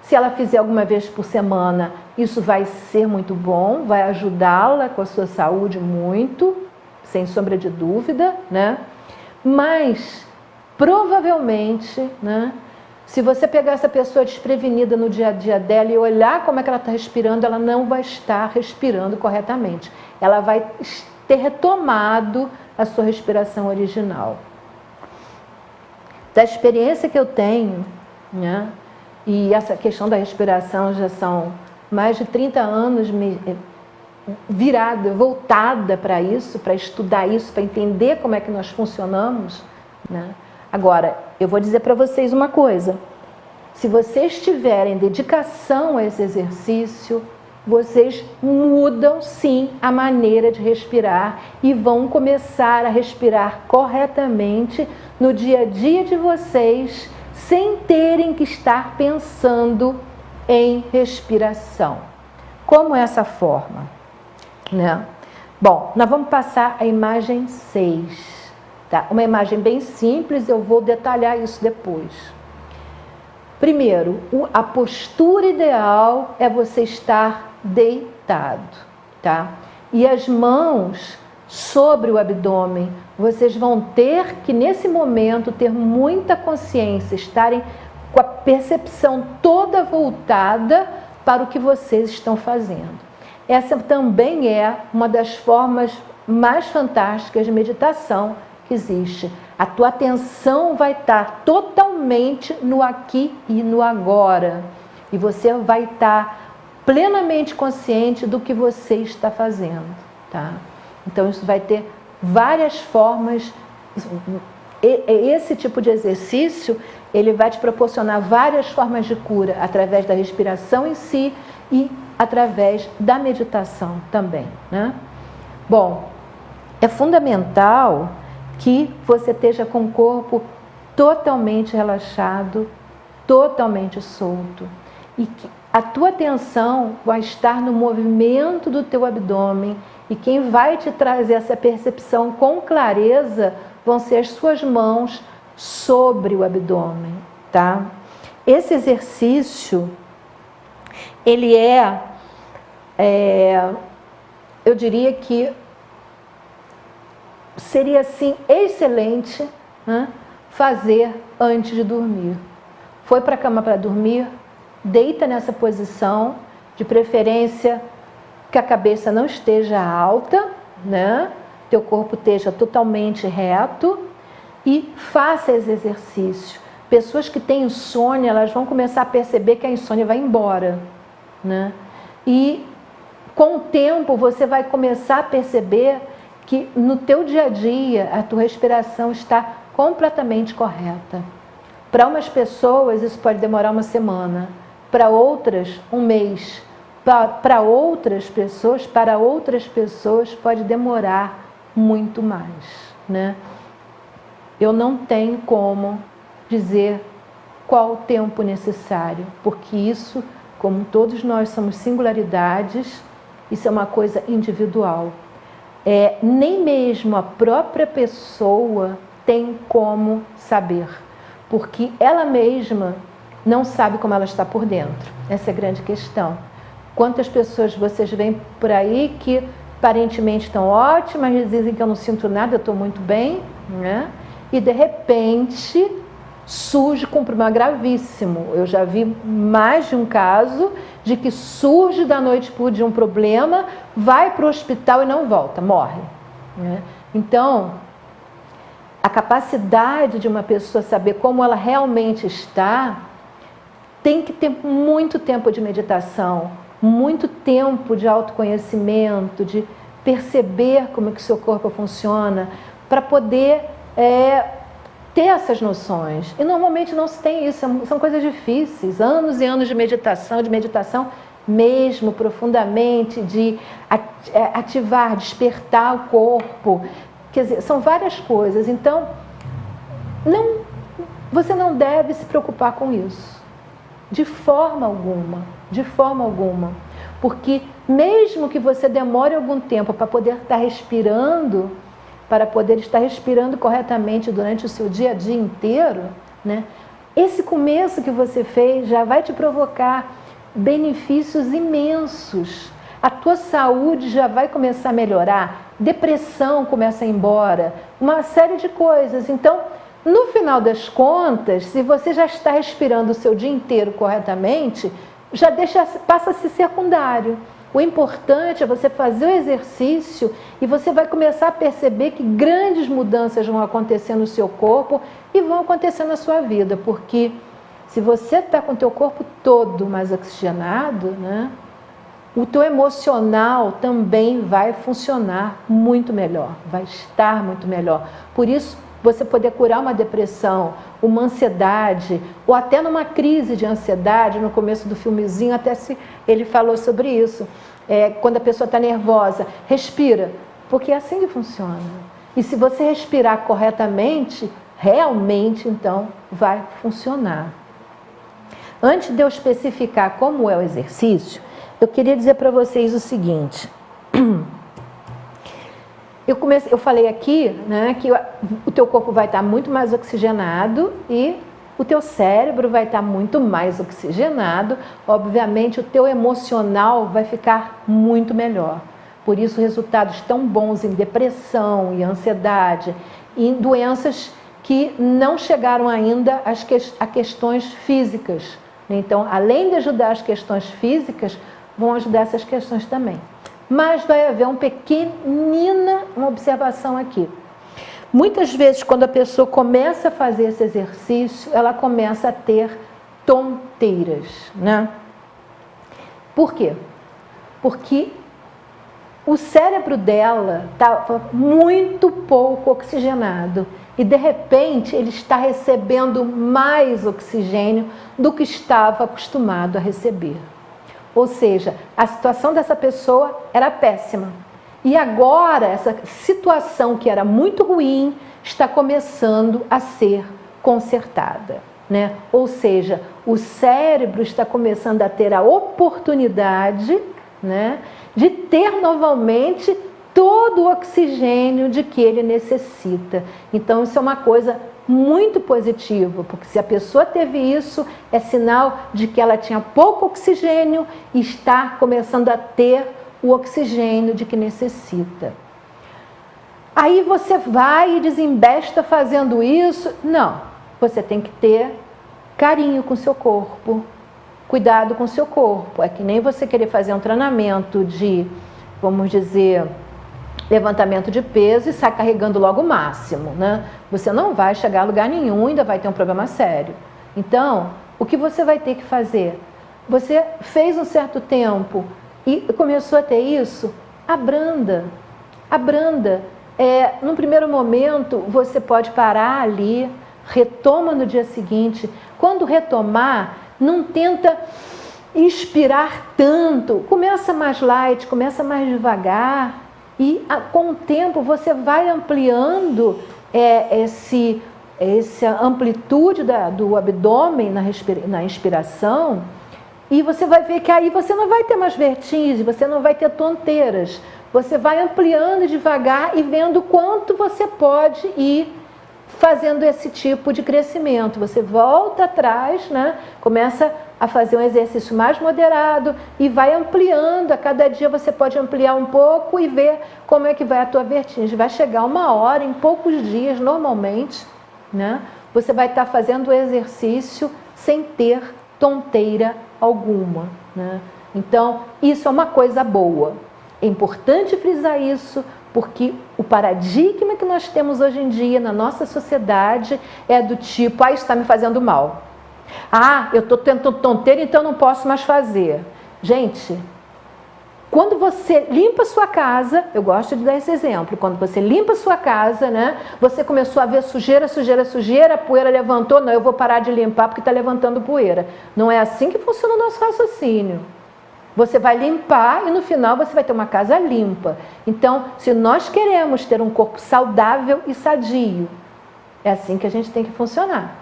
Se ela fizer alguma vez por semana, isso vai ser muito bom, vai ajudá-la com a sua saúde muito, sem sombra de dúvida, né? Mas, provavelmente, né, se você pegar essa pessoa desprevenida no dia a dia dela e olhar como é que ela está respirando, ela não vai estar respirando corretamente. Ela vai ter retomado a sua respiração original. Da experiência que eu tenho, né, e essa questão da respiração já são mais de 30 anos voltada para isso, para estudar isso, para entender como é que nós funcionamos, né? Agora, eu vou dizer para vocês uma coisa. Se vocês tiverem dedicação a esse exercício, vocês mudam sim a maneira de respirar e vão começar a respirar corretamente no dia a dia de vocês, sem terem que estar pensando em respiração. Como é essa forma? Né? Bom, nós vamos passar a imagem 6. Tá? Uma imagem bem simples, eu vou detalhar isso depois. Primeiro, a postura ideal é você estar deitado, tá? E as mãos sobre o abdômen, vocês vão ter que, nesse momento, ter muita consciência, estarem com a percepção toda voltada para o que vocês estão fazendo. Essa também é uma das formas mais fantásticas de meditação que existe. A tua atenção vai estar totalmente no aqui e no agora. E você vai estar plenamente consciente do que você está fazendo, tá? Então, isso vai ter várias formas. Esse tipo de exercício, ele vai te proporcionar várias formas de cura, através da respiração em si e através da meditação também, né? Bom, é fundamental que você esteja com o corpo totalmente relaxado, totalmente solto, e que a tua atenção vai estar no movimento do teu abdômen, e quem vai te trazer essa percepção com clareza vão ser as suas mãos sobre o abdômen, tá? Esse exercício, ele eu diria que seria, assim, excelente, né, fazer antes de dormir. Foi para a cama para dormir, deita nessa posição, de preferência que a cabeça não esteja alta, né? Teu corpo esteja totalmente reto, e faça esse exercício. Pessoas que têm insônia, elas vão começar a perceber que a insônia vai embora, né? E com o tempo você vai começar a perceber que no teu dia a dia a tua respiração está completamente correta. Para umas pessoas isso pode demorar uma semana, para outras um mês, para outras pessoas pode demorar muito mais, né? Eu não tenho como dizer qual o tempo necessário, porque isso, como todos nós somos singularidades, isso é uma coisa individual. Nem mesmo a própria pessoa tem como saber, porque ela mesma não sabe como ela está por dentro. Essa é a grande questão. Quantas pessoas vocês veem por aí que aparentemente estão ótimas, dizem que eu não sinto nada, eu estou muito bem, né? E de repente surge com um problema gravíssimo. Eu já vi mais de um caso de que surge da noite por dia um problema, vai para o hospital e não volta, morre, né? Então, a capacidade de uma pessoa saber como ela realmente está tem que ter muito tempo de meditação, muito tempo de autoconhecimento, de perceber como é que o seu corpo funciona, para poder ter essas noções. E normalmente não se tem isso, são coisas difíceis, anos e anos de meditação mesmo profundamente, de ativar, despertar o corpo. Quer dizer, são várias coisas. Então, você não deve se preocupar com isso. De forma alguma. Porque mesmo que você demore algum tempo para poder estar respirando, corretamente durante o seu dia a dia inteiro, né? Esse começo que você fez já vai te provocar benefícios imensos. A tua saúde já vai começar a melhorar, depressão começa a ir embora, uma série de coisas. Então, no final das contas, se você já está respirando o seu dia inteiro corretamente, passa a ser secundário. O importante é você fazer o exercício e você vai começar a perceber que grandes mudanças vão acontecer no seu corpo e vão acontecer na sua vida, porque se você está com o teu corpo todo mais oxigenado, né, o teu emocional também vai funcionar muito melhor, vai estar muito melhor. Por isso, você poder curar uma depressão, uma ansiedade, ou até numa crise de ansiedade, no começo do filmezinho, até se ele falou sobre isso. Quando a pessoa está nervosa, respira, porque é assim que funciona. E se você respirar corretamente, realmente, então, vai funcionar. Antes de eu especificar como é o exercício, eu queria dizer para vocês o seguinte. Eu falei aqui, né, que o teu corpo vai estar muito mais oxigenado e o teu cérebro vai estar muito mais oxigenado. Obviamente, o teu emocional vai ficar muito melhor. Por isso, resultados tão bons em depressão e ansiedade, em doenças que não chegaram ainda a questões físicas. Então, além de ajudar as questões físicas, vão ajudar essas questões também. Mas vai haver uma observação aqui. Muitas vezes, quando a pessoa começa a fazer esse exercício, ela começa a ter tonteiras, né? Por quê? Porque o cérebro dela estava muito pouco oxigenado e, de repente, ele está recebendo mais oxigênio do que estava acostumado a receber. Ou seja, a situação dessa pessoa era péssima. E agora, essa situação que era muito ruim está começando a ser consertada, né? Ou seja, o cérebro está começando a ter a oportunidade, né, de ter novamente todo o oxigênio de que ele necessita. Então, isso é uma coisa muito positiva, porque se a pessoa teve isso, é sinal de que ela tinha pouco oxigênio e está começando a ter o oxigênio de que necessita. Aí você vai e desembesta fazendo isso? Não, você tem que ter carinho com o seu corpo, cuidado com o seu corpo. É que nem você querer fazer um treinamento de, vamos dizer, levantamento de peso e sai carregando logo o máximo, né? Você não vai chegar a lugar nenhum, ainda vai ter um problema sério. Então, o que você vai ter que fazer? Você fez um certo tempo e começou a ter isso? Abranda. Abranda. Num primeiro momento, você pode parar ali, retoma no dia seguinte. Quando retomar, não tenta inspirar tanto. Começa mais light, começa mais devagar. E com o tempo você vai ampliando essa amplitude do abdômen na inspiração, e você vai ver que aí você não vai ter mais vertigem, você não vai ter tonteiras. Você vai ampliando devagar e vendo quanto você pode ir fazendo esse tipo de crescimento. Você volta atrás, né? Começa a fazer um exercício mais moderado e vai ampliando. A cada dia você pode ampliar um pouco e ver como é que vai a tua vertigem. Vai chegar uma hora, em poucos dias, normalmente, né? Você vai estar fazendo o exercício sem ter tonteira alguma, né? Então, isso é uma coisa boa. É importante frisar isso, porque o paradigma que nós temos hoje em dia na nossa sociedade é do tipo, isso está me fazendo mal. Eu estou tendo tonteira, então não posso mais fazer. Gente, quando você limpa a sua casa, eu gosto de dar esse exemplo, quando você limpa a sua casa, né, você começou a ver sujeira, a poeira levantou, não, eu vou parar de limpar porque está levantando poeira. Não é assim que funciona o nosso raciocínio. Você vai limpar e no final você vai ter uma casa limpa. Então, se nós queremos ter um corpo saudável e sadio, é assim que a gente tem que funcionar.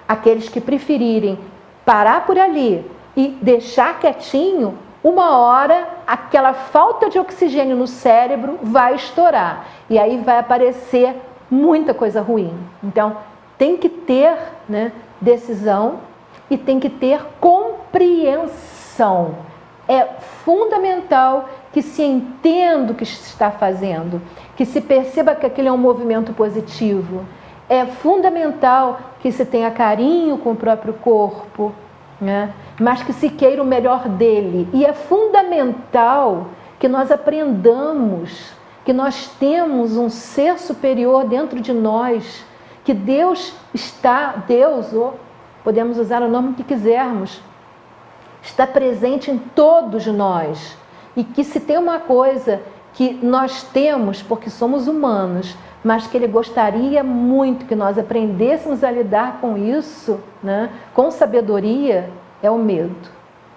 Aqueles que preferirem parar por ali e deixar quietinho, uma hora aquela falta de oxigênio no cérebro vai estourar. E aí vai aparecer muita coisa ruim. Então, tem que ter, né, decisão e tem que ter compreensão. É fundamental que se entenda o que se está fazendo, que se perceba que aquilo é um movimento positivo. É fundamental que se tenha carinho com o próprio corpo, né? Mas que se queira o melhor dele. E é fundamental que nós aprendamos que nós temos um ser superior dentro de nós, que Deus, ou podemos usar o nome que quisermos, está presente em todos nós, e que se tem uma coisa que nós temos, porque somos humanos, mas que Ele gostaria muito que nós aprendêssemos a lidar com isso, né, com sabedoria, é o medo.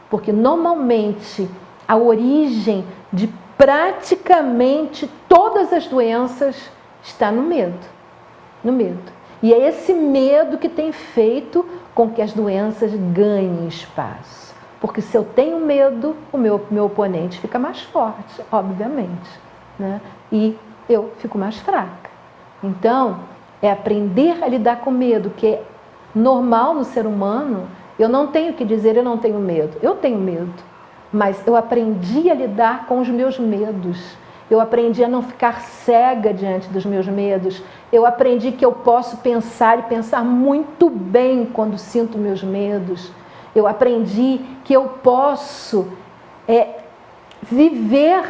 Porque normalmente a origem de praticamente todas as doenças está no medo. No medo. E é esse medo que tem feito com que as doenças ganhem espaço. Porque se eu tenho medo, o meu oponente fica mais forte, obviamente, né? E eu fico mais fraca. Então, é aprender a lidar com medo, que é normal no ser humano. Eu não tenho que dizer eu não tenho medo. Eu tenho medo, mas eu aprendi a lidar com os meus medos. Eu aprendi a não ficar cega diante dos meus medos. Eu aprendi que eu posso pensar e pensar muito bem quando sinto meus medos. Eu aprendi que eu posso viver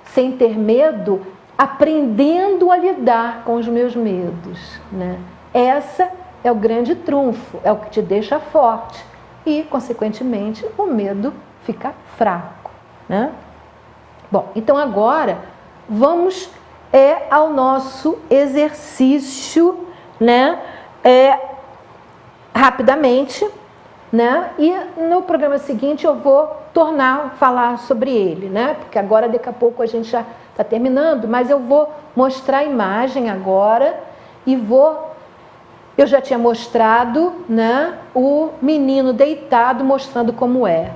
sem ter medo, aprendendo a lidar com os meus medos, né? Essa é o grande trunfo, é o que te deixa forte e, consequentemente, o medo fica fraco, né? Bom, então agora vamos ao nosso exercício, né? Rapidamente, né? E no programa seguinte eu vou falar sobre ele, né? Porque agora, daqui a pouco, a gente já está terminando, mas eu vou mostrar a imagem agora e eu já tinha mostrado, né, o menino deitado, mostrando como é.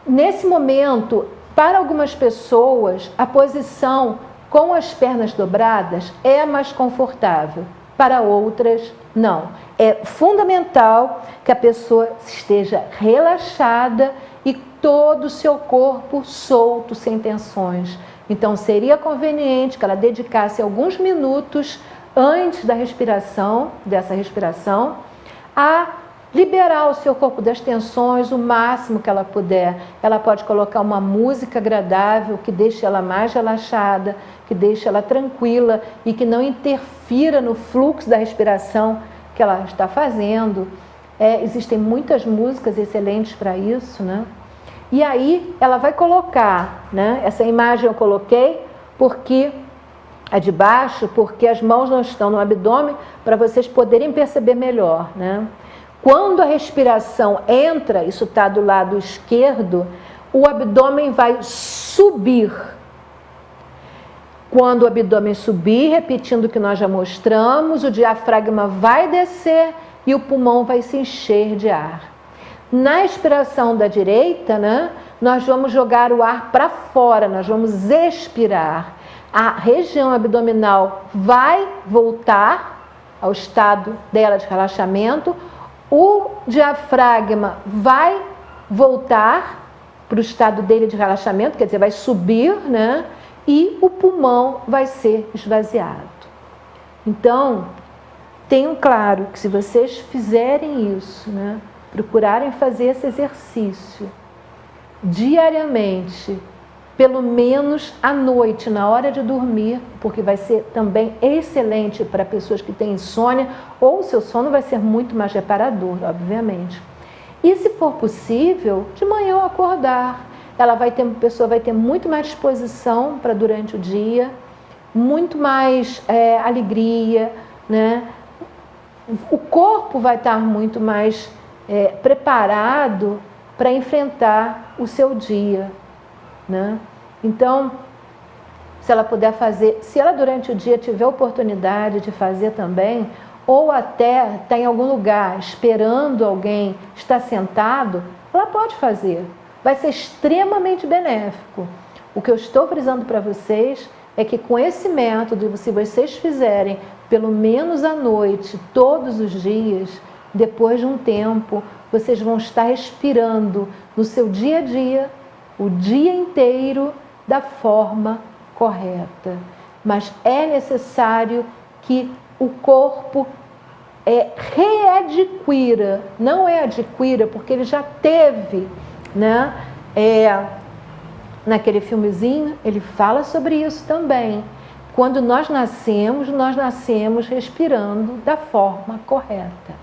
Nesse momento, para algumas pessoas, a posição com as pernas dobradas é mais confortável. Para outras, não. É fundamental que a pessoa esteja relaxada e todo o seu corpo solto, sem tensões. Então, seria conveniente que ela dedicasse alguns minutos antes dessa respiração, a liberar o seu corpo das tensões o máximo que ela puder. Ela pode colocar uma música agradável que deixe ela mais relaxada, que deixe ela tranquila e que não interfira no fluxo da respiração que ela está fazendo. Existem muitas músicas excelentes para isso, né? E aí ela vai colocar, né? Essa imagem eu coloquei porque é de baixo, porque as mãos não estão no abdômen, para vocês poderem perceber melhor, né? Quando a respiração entra, isso está do lado esquerdo, o abdômen vai subir. Quando o abdômen subir, repetindo o que nós já mostramos, o diafragma vai descer e o pulmão vai se encher de ar. Na expiração da direita, né, nós vamos jogar o ar para fora, nós vamos expirar. A região abdominal vai voltar ao estado dela de relaxamento, o diafragma vai voltar para o estado dele de relaxamento, quer dizer, vai subir, né? E o pulmão vai ser esvaziado. Então, tenham claro que se vocês fizerem isso, né, procurarem fazer esse exercício diariamente, pelo menos à noite, na hora de dormir, porque vai ser também excelente para pessoas que têm insônia, ou o seu sono vai ser muito mais reparador, obviamente. E se for possível, de manhã ao acordar, a pessoa vai ter muito mais disposição para durante o dia, muito mais alegria, né? O corpo vai estar muito mais preparado para enfrentar o seu dia, né? Então, se ela puder fazer, se ela durante o dia tiver oportunidade de fazer também, ou até está em algum lugar esperando alguém, está sentado, ela pode fazer. Vai ser extremamente benéfico. O que eu estou frisando para vocês é que com esse método, se vocês fizerem pelo menos à noite, todos os dias, depois de um tempo, vocês vão estar respirando no seu dia a dia, o dia inteiro, da forma correta. Mas é necessário que o corpo readquira, não adquira, porque ele já teve, né? Naquele filmezinho, ele fala sobre isso também. Quando nós nascemos respirando da forma correta.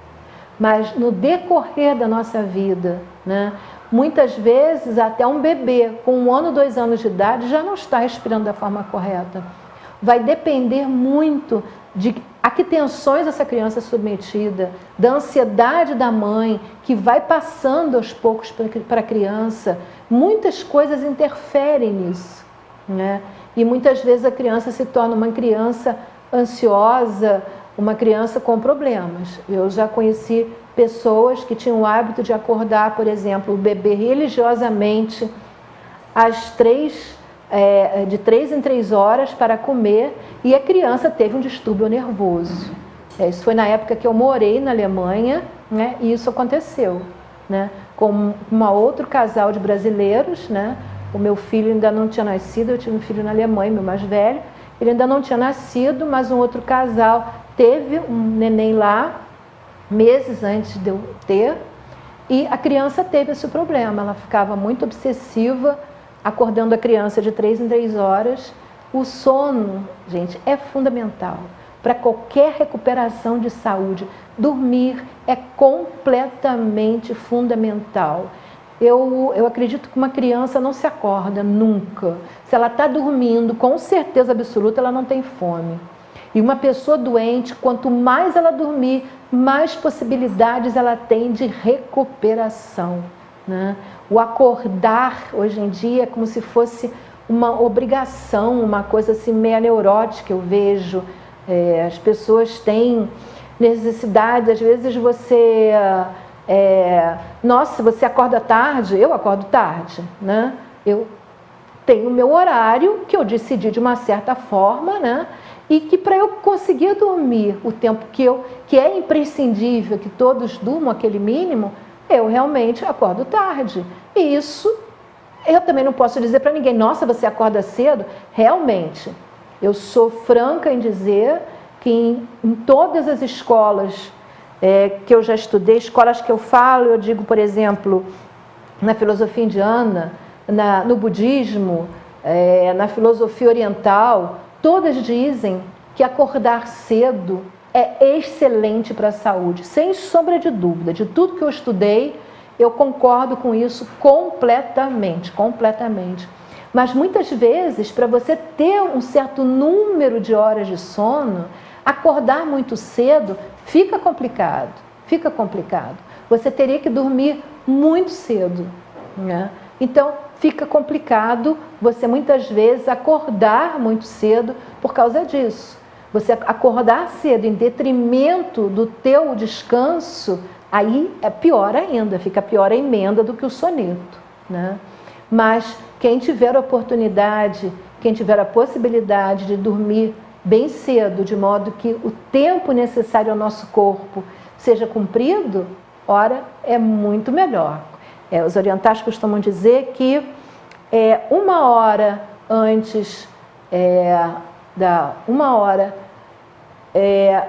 Mas no decorrer da nossa vida, né? Muitas vezes até um bebê com 1 ano, 2 anos de idade já não está respirando da forma correta. Vai depender muito de a que tensões essa criança é submetida, da ansiedade da mãe, que vai passando aos poucos para a criança. Muitas coisas interferem nisso, né? E muitas vezes a criança se torna uma criança ansiosa uma criança com problemas. Eu já conheci pessoas que tinham o hábito de acordar, por exemplo, o bebê religiosamente de 3 em 3 horas para comer, e a criança teve um distúrbio nervoso. Isso foi na época que eu morei na Alemanha, né, e isso aconteceu, né, com outro casal de brasileiros, né. O meu filho ainda não tinha nascido, eu tive um filho na Alemanha, meu mais velho, ele ainda não tinha nascido, mas um outro casal teve um neném lá, meses antes de eu ter, e a criança teve esse problema, ela ficava muito obsessiva, acordando a criança de 3 em 3 horas. O sono, gente, é fundamental para qualquer recuperação de saúde. Dormir é completamente fundamental. Eu acredito que uma criança não se acorda nunca. Se ela está dormindo, com certeza absoluta, ela não tem fome. E uma pessoa doente, quanto mais ela dormir, mais possibilidades ela tem de recuperação, né? O acordar, hoje em dia, é como se fosse uma obrigação, uma coisa assim meio neurótica, eu vejo. As pessoas têm necessidade, às vezes você... nossa, você acorda tarde? Eu acordo tarde, né? Eu tenho o meu horário, que eu decidi de uma certa forma, né? E que para eu conseguir dormir o tempo que é imprescindível, que todos durmam aquele mínimo, eu realmente acordo tarde. E isso, eu também não posso dizer para ninguém, nossa, você acorda cedo? Realmente, eu sou franca em dizer que em todas as escolas que eu já estudei, escolas que eu falo, eu digo, por exemplo, na filosofia indiana, no budismo, na filosofia oriental, todas dizem que acordar cedo é excelente para a saúde, sem sombra de dúvida. De tudo que eu estudei, eu concordo com isso completamente, completamente. Mas muitas vezes, para você ter um certo número de horas de sono, acordar muito cedo fica complicado, fica complicado. Você teria que dormir muito cedo, né? Então, fica complicado você muitas vezes acordar muito cedo por causa disso. Você acordar cedo em detrimento do teu descanso, aí é pior ainda, fica pior a emenda do que o soneto, né? Mas quem tiver a oportunidade, quem tiver a possibilidade de dormir bem cedo, de modo que o tempo necessário ao nosso corpo seja cumprido, ora, é muito melhor. Os orientais costumam dizer que 1 hora antes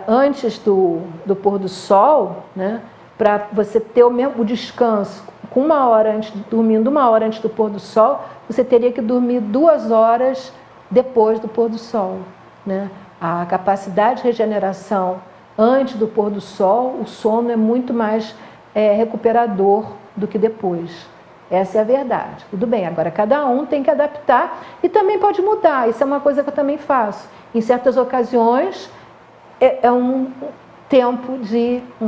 antes do pôr do sol, né, para você ter o descanso, com 1 hora antes, dormindo 1 hora antes do pôr do sol, você teria que dormir 2 horas depois do pôr do sol, né? A capacidade de regeneração antes do pôr do sol, o sono é muito mais recuperador do que depois. Essa é a verdade. Tudo bem, agora cada um tem que adaptar e também pode mudar. Isso é uma coisa que eu também faço. Em certas ocasiões, é um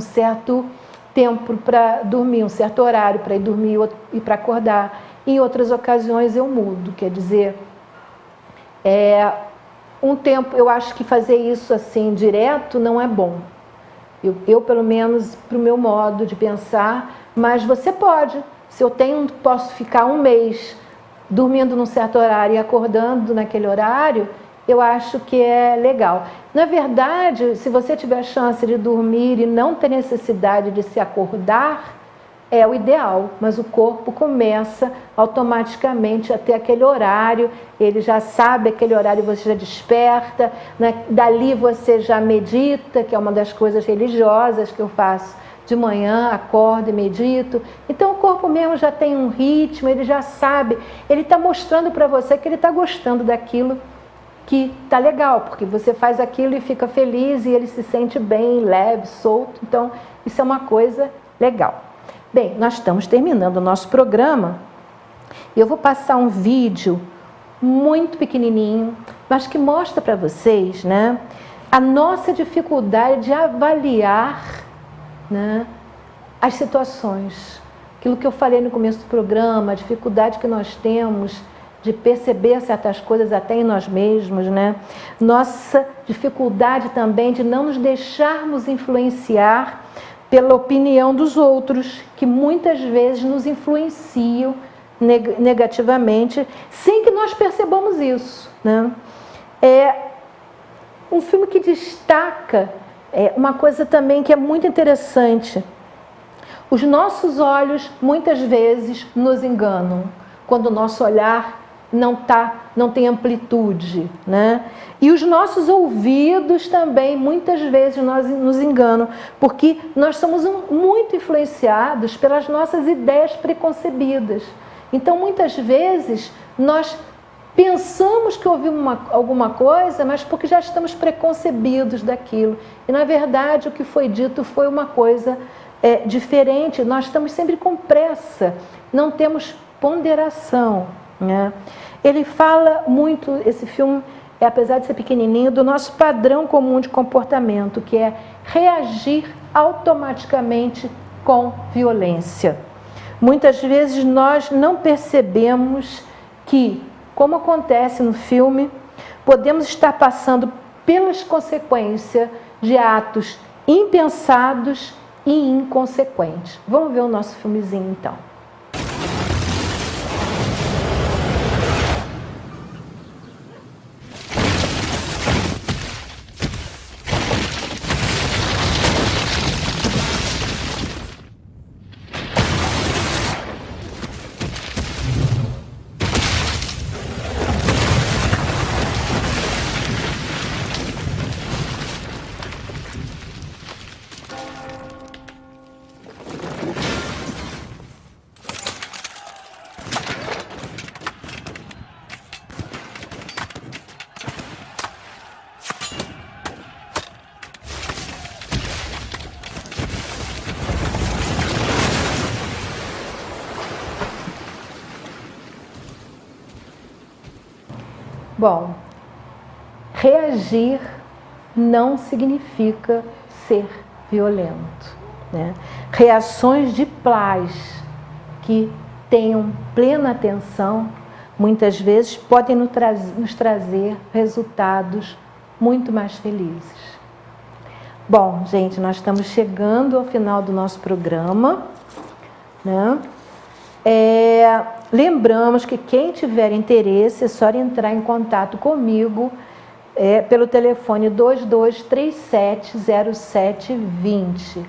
certo tempo para dormir, um certo horário para ir dormir e para acordar. Em outras ocasiões eu mudo, quer dizer, um tempo, eu acho que fazer isso assim direto não é bom. Eu pelo menos, para o meu modo de pensar, mas você pode. Se eu posso ficar 1 mês dormindo num certo horário e acordando naquele horário, eu acho que é legal. Na verdade, se você tiver a chance de dormir e não ter necessidade de se acordar, é o ideal, mas o corpo começa automaticamente a ter aquele horário, ele já sabe aquele horário, você já desperta, né? Dali você já medita, que é uma das coisas religiosas que eu faço de manhã, acordo e medito. Então o corpo mesmo já tem um ritmo, ele já sabe, ele está mostrando para você que ele está gostando daquilo que está legal, porque você faz aquilo e fica feliz e ele se sente bem, leve, solto. Então isso é uma coisa legal. Bem, nós estamos terminando o nosso programa e eu vou passar um vídeo muito pequenininho, mas que mostra para vocês, né, a nossa dificuldade de avaliar, né, as situações. Aquilo que eu falei no começo do programa, a dificuldade que nós temos de perceber certas coisas até em nós mesmos, né? Nossa dificuldade também de não nos deixarmos influenciar pela opinião dos outros, que muitas vezes nos influenciam negativamente, sem que nós percebamos isso, né? É um filme que destaca uma coisa também que é muito interessante. Os nossos olhos muitas vezes nos enganam, quando o nosso olhar não tem amplitude, né? E os nossos ouvidos também muitas vezes nos enganam, porque nós somos muito influenciados pelas nossas ideias preconcebidas. Então, muitas vezes, nós pensamos que ouvimos alguma coisa, mas porque já estamos preconcebidos daquilo. E, na verdade, o que foi dito foi uma coisa diferente. Nós estamos sempre com pressa, não temos ponderação, né? Ele fala muito, esse filme, apesar de ser pequenininho, do nosso padrão comum de comportamento, que é reagir automaticamente com violência. Muitas vezes nós não percebemos que, como acontece no filme, podemos estar passando pelas consequências de atos impensados e inconsequentes. Vamos ver o nosso filmezinho então. Bom, reagir não significa ser violento, né? Reações de paz que tenham plena atenção, muitas vezes podem nos trazer resultados muito mais felizes. Bom, gente, nós estamos chegando ao final do nosso programa, né? Lembramos que quem tiver interesse é só entrar em contato comigo pelo telefone 22370720.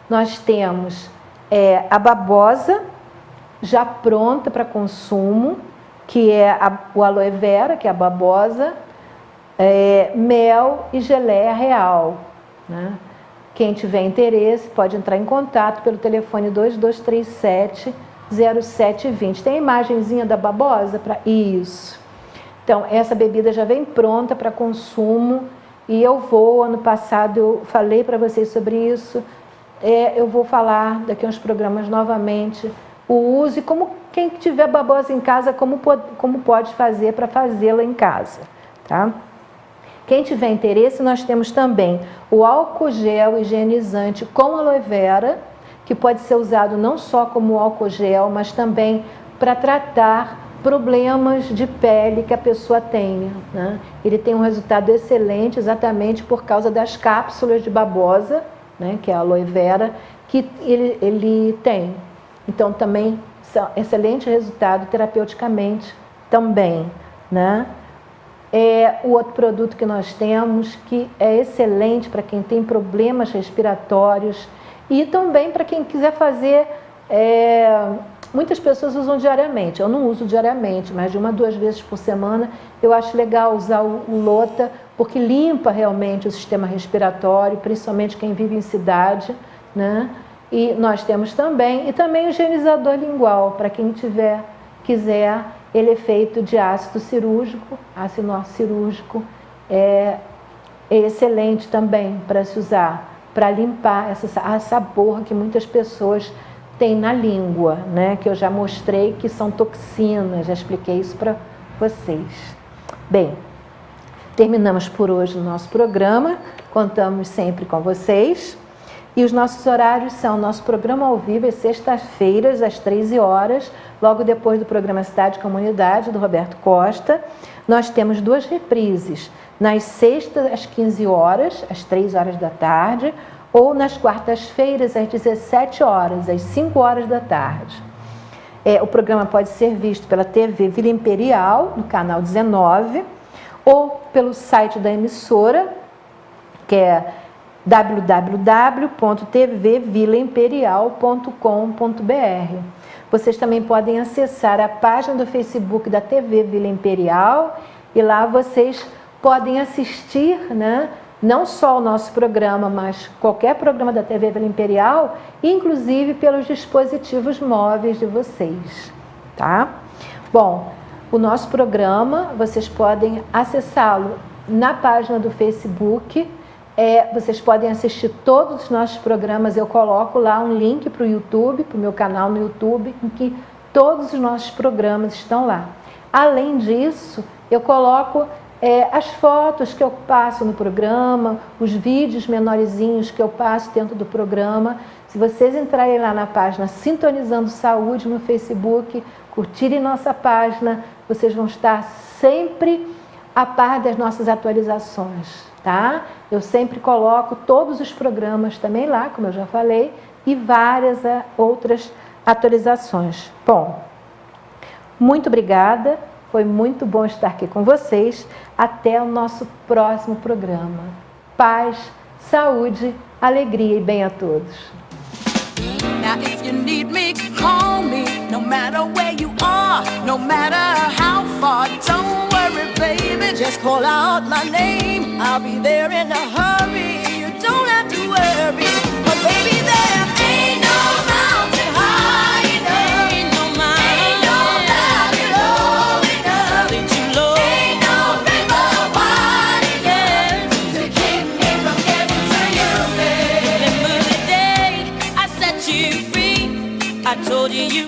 Nós temos a babosa já pronta para consumo, que é o aloe vera, que é a babosa, mel e geleia real, né? Quem tiver interesse pode entrar em contato pelo telefone 22370720. Tem a imagenzinha da babosa para isso. Então, essa bebida já vem pronta para consumo e ano passado eu falei para vocês sobre isso. Eu vou falar daqui a uns programas novamente o uso e como quem tiver babosa em casa, como pode fazer para fazê-la em casa, tá? Quem tiver interesse, nós temos também o álcool gel higienizante com aloe vera, que pode ser usado não só como álcool gel, mas também para tratar problemas de pele que a pessoa tenha, né? Ele tem um resultado excelente exatamente por causa das cápsulas de babosa, né, que é a aloe vera, que ele tem. Então, também, excelente resultado terapeuticamente também, né? O outro produto que nós temos, que é excelente para quem tem problemas respiratórios e também para quem quiser fazer... muitas pessoas usam diariamente, eu não uso diariamente, mas de 1 a 2 vezes por semana eu acho legal usar o Lota, porque limpa realmente o sistema respiratório, principalmente quem vive em cidade, né? E nós temos também, e também o higienizador lingual, para quem quiser, ele é feito de ácido cirúrgico, ácido cirúrgico, é excelente também para se usar, para limpar essa borra que muitas pessoas têm na língua, né? Que eu já mostrei que são toxinas, já expliquei isso para vocês. Bem, terminamos por hoje o nosso programa, contamos sempre com vocês. E os nossos horários são, nosso programa ao vivo é sextas-feiras, às 13 horas, logo depois do programa Cidade e Comunidade, do Roberto Costa. Nós temos 2 reprises, nas sextas, às 15 horas, às 3 horas da tarde, ou nas quartas-feiras, às 17 horas, às 5 horas da tarde. O programa pode ser visto pela TV Vila Imperial, no canal 19, ou pelo site da emissora, que é www.tvvilaimperial.com.br. Vocês também podem acessar a página do Facebook da TV Vila Imperial e lá vocês podem assistir, né, não só o nosso programa, mas qualquer programa da TV Vila Imperial, inclusive pelos dispositivos móveis de vocês, tá? Bom, o nosso programa, vocês podem acessá-lo na página do Facebook. Vocês podem assistir todos os nossos programas. Eu coloco lá um link para o YouTube, para o meu canal no YouTube, em que todos os nossos programas estão lá. Além disso, eu coloco as fotos que eu passo no programa, os vídeos menorzinhos que eu passo dentro do programa. Se vocês entrarem lá na página Sintonizando Saúde no Facebook, curtirem nossa página, vocês vão estar sempre a par das nossas atualizações, tá? Eu sempre coloco todos os programas também lá, como eu já falei, e várias outras atualizações. Bom, muito obrigada, foi muito bom estar aqui com vocês. Até o nosso próximo programa. Paz, saúde, alegria e bem a todos. Now if you need me, call me, no matter where you are, no matter how far. Don't worry, baby, just call out my name. I'll be there in a hurry, you don't have to worry. But baby, there ain't no mountain high enough, ain't no valley low enough, too low, ain't no river wide enough to keep me from getting to you, baby. Remember the day I set you free, I told you you